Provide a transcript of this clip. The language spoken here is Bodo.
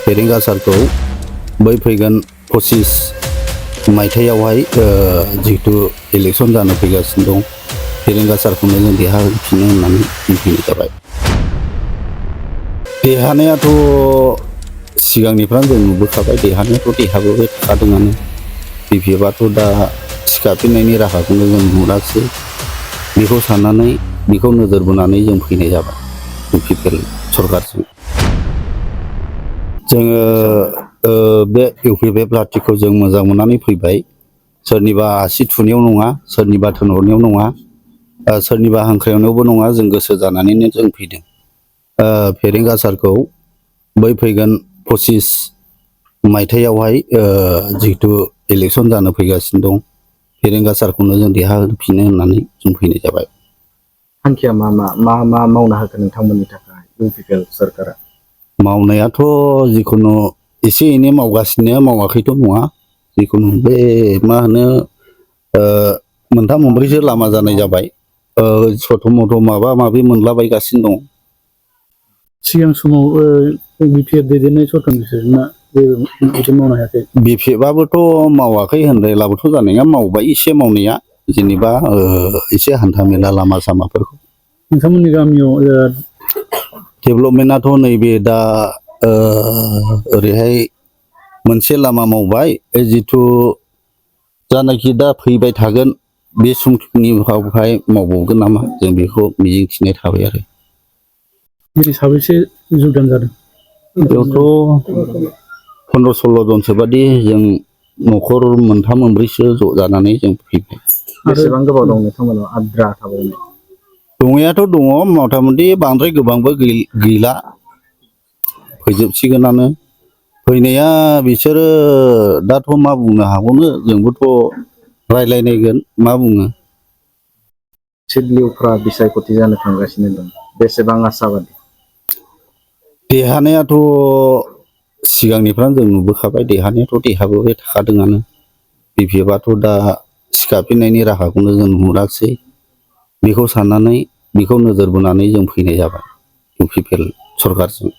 फेरेंगा सारखौ बै फैगोन 25 मायथाइयावहाय जिहेतु इलेक्सन जानो फैगासिनो दं फेरेंगा सारखौनो जों देरहाहोफिनो होननानै बुंफैनाय जाबाय। देरहानायाथ' सिगांनिफ्राय जों नुबोखाबाय देरहानायाथ' देरहाबोबाय थाखादोंआनो। बिपिएफआथ' दा सिखाफिननायनि राहाखौनो जों नुराखिसै। बेखौ साननानै बेखौ नोजोर बोनानै जों फैनाय जाबाय इउपिपिएल सरकारजों। जोङो बे इउपिपिएल पार्टिखौ जों मोजां मोननानै फैबाय। सोरनिबा आसि थुनायाव नङा, सोरनिबा थोनहरनायाव नङा, सोरनिबा हांख्रायनायावबो नङा, जों गोसो जानानैनो जों फैदों। फेरेंगा सारखौ बै फैगोन 25 मायथाइयावहाय जिहेतु इलेक्सन जानो फैगासिनो दं फेरेंगा सारखौनो जों देरहाहोफिनो होननानै जों फैनाय जाबाय। थांखिया मा मावनो हागोन नोंथांमोननि थाखाय इउपिपिएल सरकारा? मावनायाथ' जिखुनु एसे एनै मावगासिनो, मावाखैथ' नङा। जिखुनु बे मा होनो मोनथाम मोनब्रैसो लामा जानाय जाबाय। सथ' मथ' माबा माबि मोनलाबायगासिनो दं। सिगां समाव बिपिएफ दैदेननाय सरकारनिफ्राय बिदि मावनो हायाखै? बिपिएफआबोथ' मावाखै होनद्रायलाबोथ' जानाय नङा, मावबाय एसे मावनाया, जेनेबा एसे हान्था मेला लामा सामाफोरखौ। नोंथांमोननि गामियाव डेभेलपमेन्टआथ' नैबे दा ओरैहाय मोनसे लामा मावबाय, जिथु जानाखि दा फैबाय थागोन बे समनिहाय मावबावगोन नामा जों बेखौ मिजिंथिनाय थाबाय आरो। बिदि साबैसे जगदान जादों? बेयावथ' 15-16 जनसो बादि जों न'खर मोनथाम मोनब्रैसो ज' जानानै जों फैबाय। बेसेबां गोबाव दं नोंथांमोनाव आद्रा थाबावनाय? दंनायाथ' दङ, मथा मथि बांद्राय गोबांबो गैला, फैजोबसिगोनानो। फैनाया बिसोरो दाथ' मा बुंनो हाबावनो, जोंबोथ' रायज्लायनायगोन मा बुङो। सिडलिउफ्रा बिसायख'थि जानो थांगासिनो दं, बेसेबां आसाबादि? देरहानायाथ' सिगांनिफ्राय जों नुबोखाबाय देरहानायाथ' देरहाबोबाय थाखादोंआनो। बिपिएफआथ' दा सिखाफिननायनि राहाखौनो जों नुराखिसै। बेखौ साननानै बेखौ नोजोर बोनानै जों फैनाय जाबाय इउपिपिएल सरकारजों।